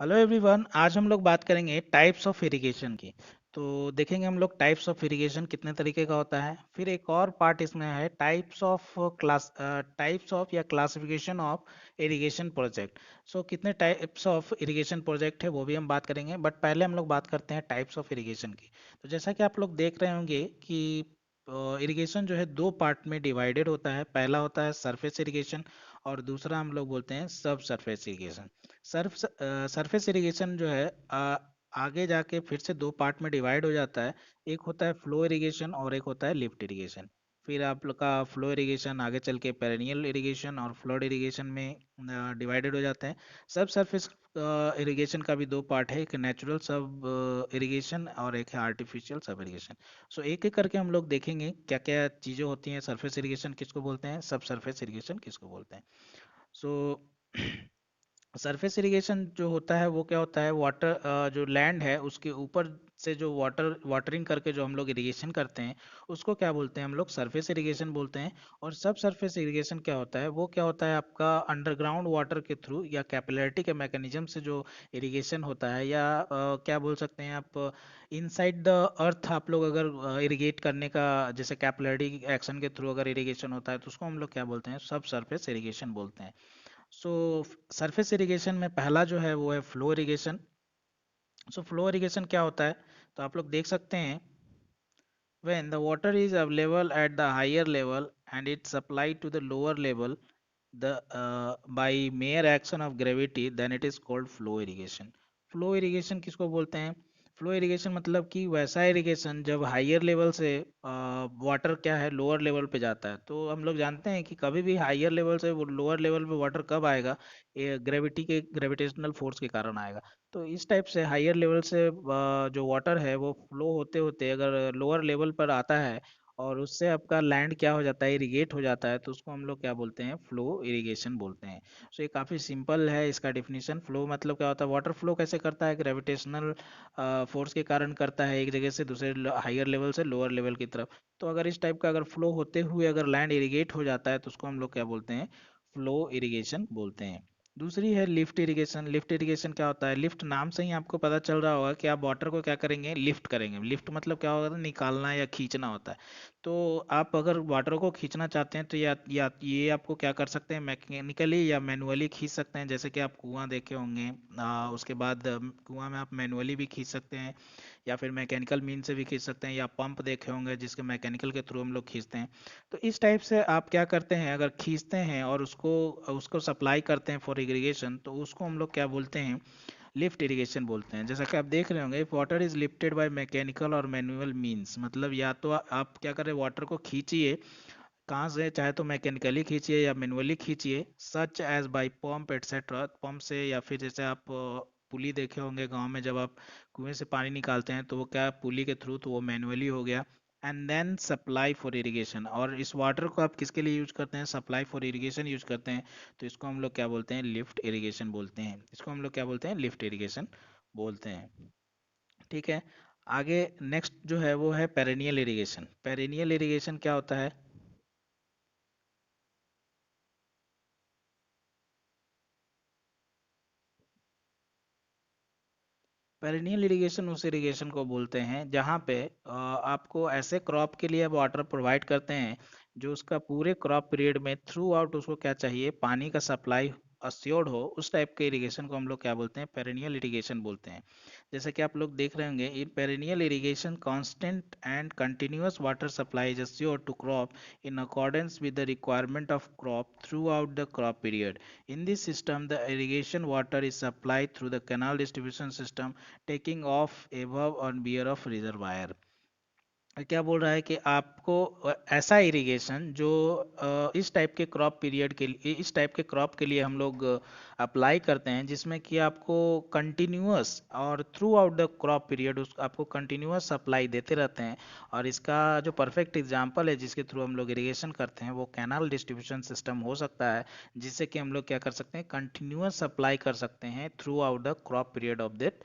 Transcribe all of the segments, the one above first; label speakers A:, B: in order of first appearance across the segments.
A: Hello everyone, आज हम लोग बात करेंगे टाइप्स ऑफ इरिगेशन की। तो देखेंगे हम लोग टाइप्स ऑफ इरिगेशन कितने तरीके का होता है। फिर एक और पार्ट इसमें है टाइप्स ऑफ या क्लासिफिकेशन ऑफ इरिगेशन प्रोजेक्ट। सो कितने टाइप्स ऑफ इरिगेशन प्रोजेक्ट है वो भी हम बात करेंगे, बट पहले हम लोग बात करते हैं टाइप्स ऑफ इरिगेशन की। तो जैसा कि आप लोग देख रहे होंगे कि इरिगेशन जो है दो पार्ट में डिवाइडेड होता है। पहला होता है सरफेस इरिगेशन और दूसरा हम लोग बोलते हैं सब सरफेस इरिगेशन। सरफेस इरिगेशन जो है आगे जाके फिर से दो पार्ट में डिवाइड हो जाता है। एक होता है फ्लो इरिगेशन और एक होता है लिफ्ट इरिगेशन। फिर आप लोग का फ्लो इरिगेशन आगे चल के पेरेनियल इरिगेशन और फ्लड इरिगेशन में डिवाइडेड हो जाते हैं। सब सरफेस इरिगेशन का भी दो पार्ट है, एक नेचुरल सब इरिगेशन और एक है आर्टिफिशियल सब इरिगेशन। सो एक एक करके हम लोग देखेंगे क्या क्या चीज़ें होती हैं। सरफेस इरिगेशन किसको बोलते हैं, सब सरफेस इरिगेशन किसको बोलते हैं। सो सरफेस इरिगेशन जो होता है वो क्या होता है, वाटर जो लैंड है उसके ऊपर से जो वाटरिंग करके जो हम लोग इरिगेशन करते हैं उसको क्या बोलते हैं, हम लोग सरफेस इरिगेशन बोलते हैं। और सब सरफेस इरिगेशन क्या होता है, वो क्या होता है आपका अंडरग्राउंड वाटर के थ्रू या कैपिलरिटी के मैकेनिज्म से जो इरिगेशन होता है, या क्या बोल सकते हैं आप, इनसाइड द अर्थ आप लोग अगर इरिगेट करने का, जैसे कैपिलरिटी एक्शन के थ्रू अगर इरिगेशन होता है तो उसको हम लोग क्या बोलते हैं, सब सरफेस इरिगेशन बोलते हैं। सो सरफेस इरिगेशन में पहला जो है वो है flow irrigation. So flow irrigation क्या होता है, तो आप लोग देख सकते हैं, when the water is available at the higher level and it's supplied to the lower level the by mere action of gravity, then it is called flow irrigation. Flow irrigation किसको बोलते हैं, फ्लो इरिगेशन मतलब कि वैसा irrigation जब higher level से water क्या है लोअर लेवल पे जाता है। तो हम लोग जानते हैं कि कभी भी हायर लेवल से वो लोअर लेवल पे वाटर कब आएगा, ग्रेविटी के ग्रेविटेशनल फोर्स के कारण आएगा। तो इस टाइप से हायर लेवल से जो वाटर है वो फ्लो होते होते अगर लोअर लेवल पर आता है और उससे आपका लैंड क्या हो जाता है, इरिगेट हो जाता है, तो उसको हम लोग क्या बोलते हैं, फ्लो इरिगेशन बोलते हैं। सो ये काफ़ी सिंपल है इसका डिफिनीशन। फ्लो मतलब क्या होता है, वाटर फ्लो कैसे करता है, ग्रेविटेशनल फोर्स के कारण करता है, एक जगह से दूसरे हायर लेवल से लोअर लेवल की तरफ। तो अगर इस टाइप का अगर फ्लो होते हुए अगर लैंड इरिगेट हो जाता है तो उसको हम लोग क्या बोलते हैं, फ्लो इरिगेशन बोलते हैं। दूसरी है लिफ्ट इरिगेशन। लिफ्ट इरिगेशन क्या होता है, लिफ्ट नाम से ही आपको पता चल रहा होगा कि आप वाटर को क्या करेंगे, लिफ्ट करेंगे। लिफ्ट मतलब क्या होगा, निकालना या खींचना होता है। तो आप अगर वाटर को खींचना चाहते हैं तो या ये आपको क्या कर सकते हैं, मैकेनिकली या मैनुअली खींच सकते हैं। जैसे कि आप कुआं देखे होंगे, उसके बाद कुआं में आप मैनुअली भी खींच सकते हैं या फिर मैकेनिकल मीन से भी खींच सकते हैं, या पंप देखे होंगे जिसके मैकेनिकल के थ्रू हम लोग खींचते हैं। तो इस टाइप से आप क्या करते हैं, अगर खींचते हैं और उसको उसको सप्लाई करते हैं फॉर इरिगेशन, तो उसको हम लोग क्या बोलते हैं, लिफ्ट इरिगेशन बोलते हैं। जैसा कि आप देख रहे होंगे, if water is lifted by mechanical और मैनुअल मींस, मतलब या तो आप क्या करें, वाटर को खींचिए कहाँ से, चाहे तो मैकेनिकली खींचिए या मैनुअली खींचिए, such as by pump etcetera, pump से, या फिर जैसे आप पुली देखे होंगे गांव में, जब आप कुएं से पानी निकालते हैं तो वो क्या पुली के थ्रू, तो वो मैनुअली हो गया। And then supply for irrigation, और इस वाटर को आप किसके लिए यूज करते हैं, सप्लाई फॉर इरिगेशन यूज करते हैं। तो इसको हम लोग क्या बोलते हैं, लिफ्ट इरिगेशन बोलते हैं। इसको हम लोग क्या बोलते हैं, लिफ्ट इरिगेशन बोलते हैं। ठीक है। आगे नेक्स्ट जो है वो है पेरेनियल इरिगेशन। पेरेनियल इरिगेशन क्या होता है, पेरिनियल इरिगेशन उस इरिगेशन को बोलते हैं जहाँ पे आपको ऐसे क्रॉप के लिए वाटर प्रोवाइड करते हैं जो उसका पूरे क्रॉप पीरियड में थ्रू आउट उसको क्या चाहिए, पानी का सप्लाई अस्योर्ड हो। उस टाइप के इरिगेशन को हम लोग क्या बोलते हैं, पेरिनियल इरिगेशन बोलते हैं। जैसे कि आप लोग देख रहे होंगे, in perennial irrigation constant and continuous water supply is assured to crop in accordance with the requirement of crop throughout the crop period. In this system, the irrigation water is supplied through the canal distribution system, taking off above and beer of reservoir। क्या बोल रहा है कि आपको ऐसा irrigation जो इस type के क्रॉप पीरियड के लिए, इस टाइप के क्रॉप के लिए हम लोग अप्लाई करते हैं, जिसमें कि आपको कंटिन्यूअस और through out the crop period उस आपको कंटिन्यूअस सप्लाई देते रहते हैं। और इसका जो परफेक्ट एग्जांपल है जिसके थ्रू हम लोग इरिगेशन करते हैं वो कैनाल डिस्ट्रीब्यूशन सिस्टम हो सकता है, जिससे कि हम लोग क्या कर सकते हैं, कंटिन्यूअस सप्लाई कर सकते हैं through out the crop period of that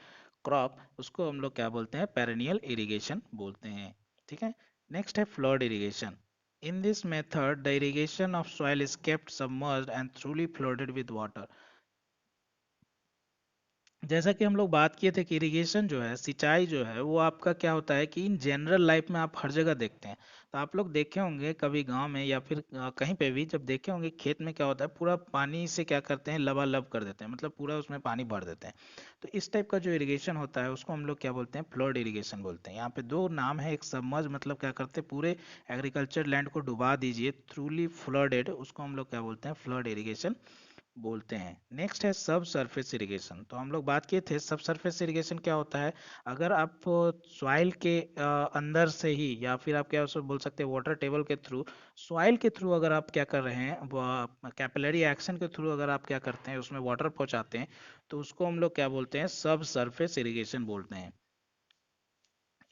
A: crop. उसको हम लोग क्या बोलते हैं, पेरेनियल इरिगेशन बोलते हैं। ठीक है। नेक्स्ट है flood irrigation. In this method the irrigation of soil is kept submerged and थ्रूली flooded with water. जैसा कि हम लोग बात किए थे कि इरिगेशन जो है, सिंचाई जो है, वो आपका क्या होता है कि इन जनरल लाइफ में आप हर जगह देखते हैं। तो आप लोग देखे होंगे कभी गांव में या फिर कहीं पे भी जब देखे होंगे खेत में क्या होता है, पूरा पानी से क्या करते हैं, लबालब कर देते हैं, मतलब पूरा उसमें पानी भर देते हैं। तो इस टाइप का जो इरिगेशन होता है उसको हम लोग क्या बोलते हैं, फ्लड इरिगेशन बोलते हैं। यहाँ पे दो नाम है, एक सबमर्ज मतलब क्या करते हैं, पूरे एग्रीकल्चर लैंड को डुबा दीजिए, थ्रूली फ्लडेड, उसको हम लोग क्या बोलते हैं, फ्लड इरिगेशन बोलते हैं। नेक्स्ट है सब सरफेस इरिगेशन। तो हम लोग बात किए थे सब सरफेस इरिगेशन क्या होता है। अगर आप सॉइल के अंदर से ही या फिर आप क्या उसको बोल सकते हैं वाटर टेबल के थ्रू, सॉइल के थ्रू अगर आप क्या कर रहे हैं, कैपिलरी एक्शन के थ्रू अगर आप क्या करते हैं उसमें वाटर पहुंचाते हैं, तो उसको हम लोग क्या बोलते हैं, सब सरफेस इरिगेशन बोलते हैं।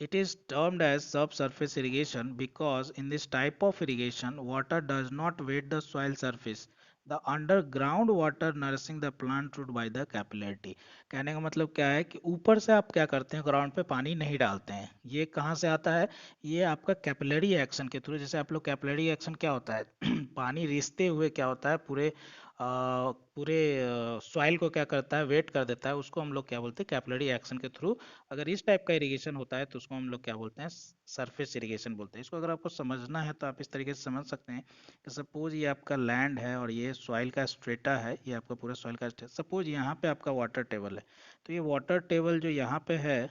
A: It is termed as subsurface irrigation because in this type of irrigation, water does not wet the soil surface. The underground water nourishing the plant root by the capillarity. कहने का मतलब क्या है कि ऊपर से आप क्या करते हैं, ग्राउंड पे पानी नहीं डालते हैं। ये कहाँ से आता है, ये आपका कैपिलरी एक्शन के थ्रू। जैसे आप लोग कैपिलरी एक्शन क्या होता है पानी रिसते हुए क्या होता है, पूरे सॉइल को क्या करता है, वेट कर देता है, उसको हम लोग क्या बोलते हैं, कैपिलरी एक्शन के थ्रू। अगर इस टाइप का इरिगेशन होता है तो उसको हम लोग क्या बोलते हैं, सरफेस इरिगेशन बोलते हैं। इसको अगर आपको समझना है तो आप इस तरीके से समझ सकते हैं कि सपोज ये आपका लैंड है और ये सॉइल का स्ट्रेटा है, ये आपका पूरा सॉइल का स्ट्रेटा, सपोज यहाँ पे आपका वाटर टेबल है। तो ये वाटर टेबल जो यहाँ पे है,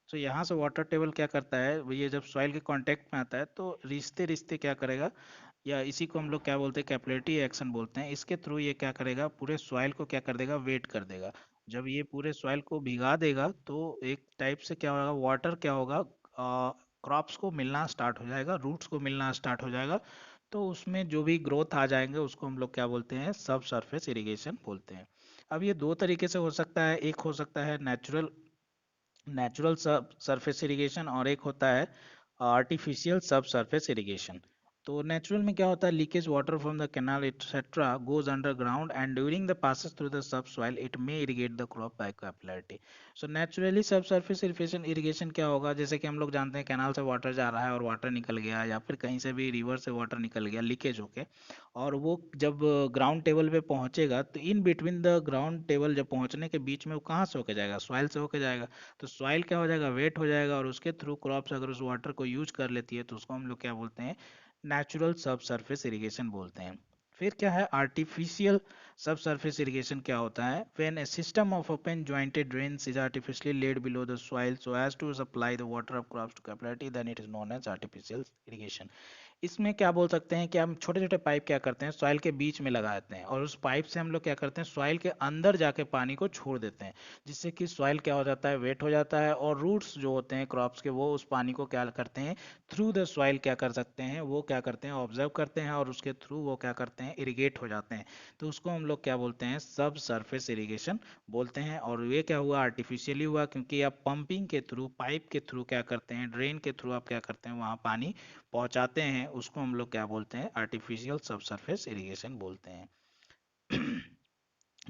A: तो यहाँ से वाटर टेबल क्या करता है, वो ये जब सॉइल के कांटेक्ट में आता है तो रिश्ते रिश्ते क्या करेगा, या इसी को हम लोग क्या बोलते हैं, कैपिलरी एक्शन बोलते हैं। इसके थ्रू ये क्या करेगा, पूरे सॉइल को क्या कर देगा, वेट कर देगा। जब ये पूरे सॉइल को भिगा देगा तो एक टाइप से क्या होगा, वाटर क्या होगा, क्रॉप्स को मिलना स्टार्ट हो जाएगा, रूट्स को मिलना स्टार्ट हो जाएगा। तो उसमें जो भी ग्रोथ आ जाएंगे उसको हम लोग क्या बोलते हैं, सब सरफेस इरिगेशन बोलते हैं। अब ये दो तरीके से हो सकता है, एक हो सकता है नेचुरल नेचुरल सब सरफेस इरिगेशन, और एक होता है आर्टिफिशियल सब सरफेस इरिगेशन। तो नेचुरल में क्या होता है, leakage water from the canal etcetera goes underground and during the passes through the sub soil it may irrigate the crop by capillarity. So naturally sub surface irrigation irrigation क्या होगा, जैसे कि हम लोग जानते हैं कैनाल से वाटर जा रहा है और वाटर निकल गया, या फिर कहीं से भी रिवर से वाटर निकल गया लीकेज होके, और वो जब ग्राउंड टेबल पे पहुंचेगा तो in between the ground table जब पहुंचने के बीच में वो कहाँ से होके जाएगा, सॉइल से होके जाएगा। तो सॉइल क्या हो जाएगा, वेट हो जाएगा, और उसके थ्रू क्रॉप्स अगर उस वाटर को यूज कर लेती है तो उसको हम लोग क्या बोलते हैं, नेचुरल सब सरफेस इरिगेशन बोलते हैं। फिर क्या है आर्टिफिशियल सब सरफेस इरिगेशन, क्या होता है, when a system of open jointed drains is artificially laid below the soil so as to supply the water of crops to capillarity, then it is known as artificial irrigation। इसमें क्या बोल सकते हैं कि हम छोटे छोटे पाइप क्या करते हैं, सॉइल के बीच में लगा देते हैं, और उस पाइप से हम लोग क्या करते हैं, सॉइल के अंदर जाके पानी को छोड़ देते हैं, जिससे कि सॉइल क्या हो जाता है, वेट हो जाता है, और रूट्स जो होते हैं क्रॉप्स के वो उस पानी को क्या करते हैं, थ्रू द सॉइल क्या कर सकते हैं, वो क्या करते हैं, ऑब्जर्व करते हैं, और उसके थ्रू वो क्या करते हैं, इरिगेट हो जाते हैं। तो उसको हम लोग क्या बोलते हैं, सब सरफेस इरिगेशन बोलते हैं। और ये क्या हुआ, आर्टिफिशियली हुआ, क्योंकि आप पंपिंग के थ्रू, पाइप के थ्रू क्या करते हैं, ड्रेन के थ्रू आप क्या करते हैं, वहाँ पानी पहुंचाते हैं, उसको हम लोग क्या बोलते हैं, आर्टिफिशियल सब सरफेस इरिगेशन बोलते हैं।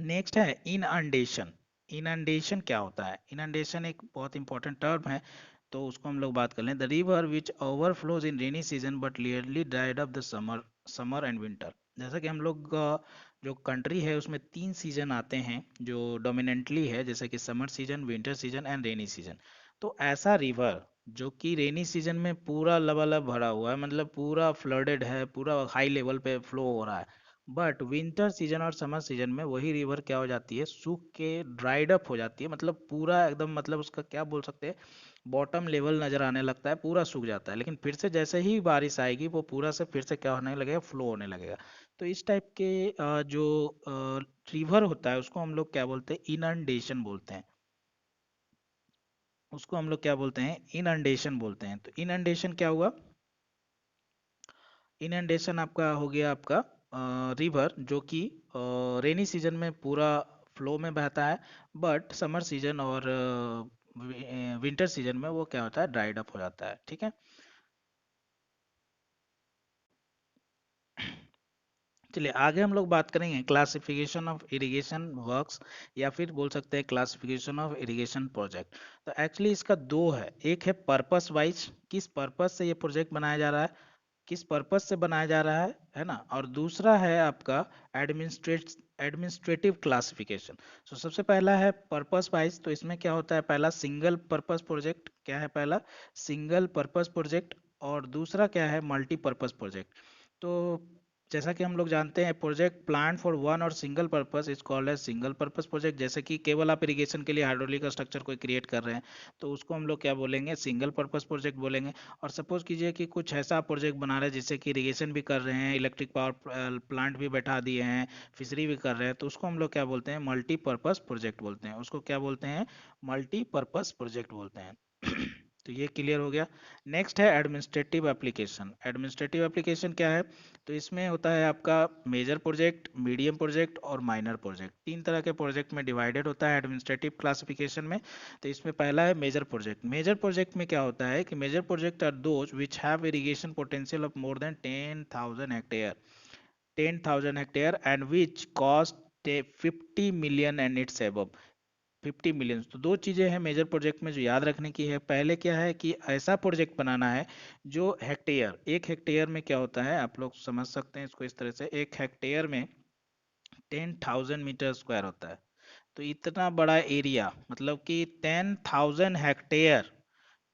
A: नेक्स्ट है इनअंडेशन। इनअंडेशन क्या होता है, इनअंडेशन एक बहुत इंपॉर्टेंट टर्म है, तो उसको हम लोग बात कर लें। The river which overflows in rainy season but clearly dried up the summer summer and winter. जैसा कि हम लोग जो कंट्री है उसमें तीन सीजन आते हैं जो डोमिनेंटली है, जैसे कि summer season, winter season and rainy season. तो ऐसा रिवर जो कि रेनी सीजन में पूरा लबालब भरा हुआ है, मतलब पूरा फ्लडेड है, पूरा हाई लेवल पे फ्लो हो रहा है, बट विंटर सीजन और समर सीजन में वही रिवर क्या हो जाती है, सूख के ड्राइड अप हो जाती है, मतलब पूरा एकदम, मतलब उसका क्या बोल सकते हैं, बॉटम लेवल नजर आने लगता है, पूरा सूख जाता है। लेकिन फिर से जैसे ही बारिश आएगी वो पूरा से फिर से क्या होने लगेगा, फ्लो होने लगेगा। तो इस टाइप के जो रिवर होता है उसको हम लोग क्या बोलते हैं, इनंडेशन बोलते हैं। उसको हम लोग क्या बोलते हैं, इनंडेशन बोलते हैं। तो इनंडेशन क्या हुआ, इनंडेशन आपका हो गया आपका रिवर जो कि रेनी सीजन में पूरा फ्लो में बहता है, बट समर सीजन और विंटर सीजन में वो क्या होता है, ड्राइड अप हो जाता है। ठीक है, चलिए आगे हम लोग बात करेंगे क्लासिफिकेशन ऑफ इरिगेशन वर्क्स, या फिर बोल सकते हैं क्लासिफिकेशन ऑफ इरिगेशन प्रोजेक्ट। तो एक्चुअली इसका दो है, एक है पर्पस वाइज, किस पर्पस से ये प्रोजेक्ट बनाया जा रहा है, किस पर्पस से बनाया जा रहा है ना, और दूसरा है आपका एडमिनिस्ट्रेट एडमिनिस्ट्रेटिव क्लासिफिकेशन। सबसे पहला है पर्पस वाइज। तो इसमें क्या होता है, पहला सिंगल पर्पस प्रोजेक्ट क्या है, पहला सिंगल पर्पस प्रोजेक्ट, और दूसरा क्या है, मल्टीपर्पस प्रोजेक्ट। तो जैसा कि हम लोग जानते हैं, प्रोजेक्ट प्लान फॉर वन और single purpose is called as single purpose project. जैसे कि केवल आप इरिगेशन के लिए हाइड्रोलिक स्ट्रक्चर को क्रिएट कर रहे हैं, तो उसको हम लोग क्या बोलेंगे, सिंगल पर्पस प्रोजेक्ट बोलेंगे। और सपोज कीजिए कि कुछ ऐसा प्रोजेक्ट बना रहे हैं जिससे कि इरिगेशन भी कर रहे हैं, इलेक्ट्रिक पावर प्लांट भी बैठा दिए हैं, फिशरी भी कर रहे हैं, तो उसको हम लोग क्या बोलते हैं, मल्टीपर्पस प्रोजेक्ट बोलते हैं। उसको क्या बोलते हैं, मल्टीपर्पस प्रोजेक्ट बोलते हैं। तो ये क्लियर हो गया। नेक्स्ट है एडमिनिस्ट्रेटिव एप्लीकेशन। एडमिनिस्ट्रेटिव एप्लीकेशन क्या है, तो इसमें होता है आपका मेजर प्रोजेक्ट, मीडियम प्रोजेक्ट और माइनर प्रोजेक्ट। तीन तरह के प्रोजेक्ट में डिवाइडेड होता है एडमिनिस्ट्रेटिव क्लासिफिकेशन में। तो इसमें पहला है मेजर प्रोजेक्ट। मेजर प्रोजेक्ट में क्या होता है कि major project are those which have irrigation potential of more than 10,000 hectare, 10,000 hectare and which cost 50 million and it's above, 50 million. तो दो चीजें हैं मेजर प्रोजेक्ट में जो याद रखने की है। पहले क्या है कि ऐसा प्रोजेक्ट बनाना है जो हेक्टेयर, एक हेक्टेयर में क्या होता है, आप लोग समझ सकते हैं इसको इस तरह से, एक हेक्टेयर में 10,000 मीटर स्क्वायर होता है। तो इतना बड़ा एरिया, मतलब कि 10,000 हेक्टेयर,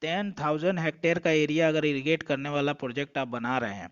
A: 10,000 हेक्टेयर का एरिया अगर इरिगेट करने वाला प्रोजेक्ट आप बना रहे हैं,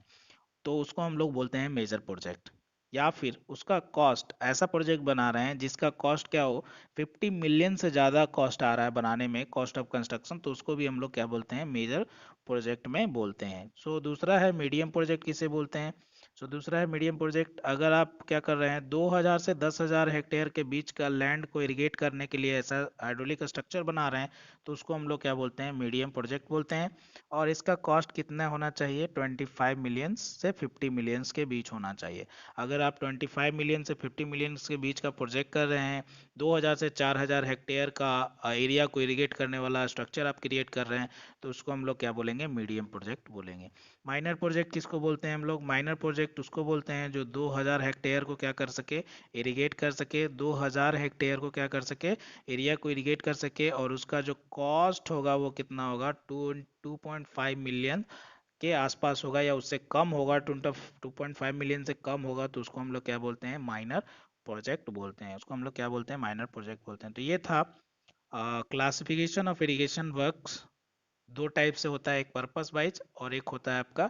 A: तो उसको हम लोग बोलते हैं मेजर प्रोजेक्ट। या फिर उसका कॉस्ट, ऐसा प्रोजेक्ट बना रहे हैं जिसका कॉस्ट क्या हो, 50 मिलियन से ज़्यादा कॉस्ट आ रहा है बनाने में, कॉस्ट ऑफ कंस्ट्रक्शन, तो उसको भी हम लोग क्या बोलते हैं, मेजर प्रोजेक्ट में बोलते हैं। दूसरा है मीडियम प्रोजेक्ट, किसे बोलते हैं। दूसरा है मीडियम प्रोजेक्ट। अगर आप क्या कर रहे हैं, 2,000 से 10,000 हेक्टेयर के बीच का लैंड को इरिगेट करने के लिए ऐसा हाइड्रोलिक स्ट्रक्चर बना रहे हैं, तो उसको हम लोग क्या बोलते हैं, मीडियम प्रोजेक्ट बोलते हैं। और इसका कॉस्ट कितना होना चाहिए, 25 मिलियंस से 50 मिलियंस के बीच होना चाहिए। अगर आप 25 मिलियन से 50 मिलियंस के बीच का प्रोजेक्ट कर रहे हैं, 2,000 से 4,000 हेक्टेयर का एरिया को इरिगेट करने वाला स्ट्रक्चर आप क्रिएट कर रहे हैं, तो उसको हम लोग क्या बोलेंगे, मीडियम प्रोजेक्ट बोलेंगे। माइनर प्रोजेक्ट किसको बोलते हैं हम लोग, माइनर प्रोजेक्ट उसको बोलते हैं जो 2,000 हेक्टेयर को क्या कर सके, इरिगेट कर सके, 2,000 हेक्टेयर को क्या कर सके, एरिया को इरिगेट कर सके, और उसका जो कॉस्ट होगा वो कितना होगा, 2.5 मिलियन के आसपास होगा, या उससे कम होगा, 2.5 मिलियन से कम होगा, तो उसको हम लोग क्या बोलते हैं, माइनर प्रोजेक्ट बोलते हैं। उसको हम लोग क्या बोलते हैं, माइनर प्रोजेक्ट बोलते हैं। तो ये था क्लासिफिकेशन ऑफ इरिगेशन वर्क्स। दो टाइप से होता है, एक पर्पस वाइज और एक होता है आपका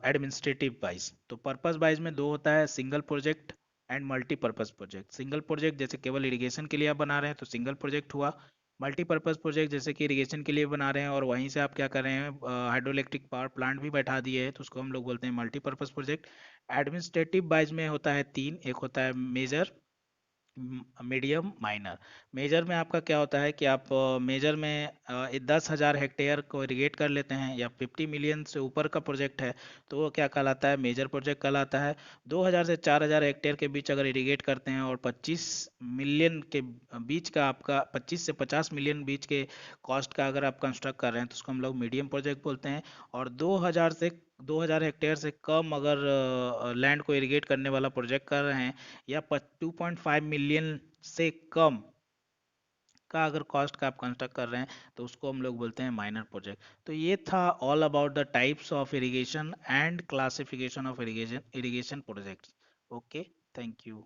A: एडमिनिस्ट्रेटिव वाइज। तो पर्पस वाइज में दो होता है, single project and multipurpose project. Single project जैसे केवल इरिगेशन के लिए आप बना रहे हैं तो सिंगल प्रोजेक्ट हुआ। मल्टीपर्पज प्रोजेक्ट जैसे कि इरिगेशन के लिए बना रहे हैं और वहीं से आप क्या कर रहे हैं, हाइड्रोइलेक्ट्रिक पावर प्लांट भी बैठा दिए हैं, तो उसको हम लोग बोलते हैं मल्टीपर्पज प्रोजेक्ट। एडमिनिस्ट्रेटिव वाइज में होता है तीन, एक होता है मेजर, मीडियम, माइनर। मेजर में आपका क्या होता है कि आप मेजर में 10,000 हेक्टेयर को इरिगेट कर लेते हैं, या 50 मिलियन से ऊपर का प्रोजेक्ट है, तो वो क्या कहलाता है, मेजर प्रोजेक्ट कहलाता है। 2,000 से 4,000 हेक्टेयर के बीच अगर इरिगेट करते हैं और 25 मिलियन के बीच का आपका, 25 से 50 मिलियन बीच के कॉस्ट का अगर आप कंस्ट्रक्ट कर रहे हैं, तो उसको हम लोग मीडियम प्रोजेक्ट बोलते हैं। और 2,000 हेक्टेयर से कम अगर लैंड को इरिगेट करने वाला प्रोजेक्ट कर रहे हैं, या 2.5 मिलियन से कम का अगर कॉस्ट का आप कंस्ट्रक्ट कर रहे हैं, तो उसको हम लोग बोलते हैं माइनर प्रोजेक्ट। तो ये था all about the types of irrigation and classification of irrigation projects. Okay, thank you.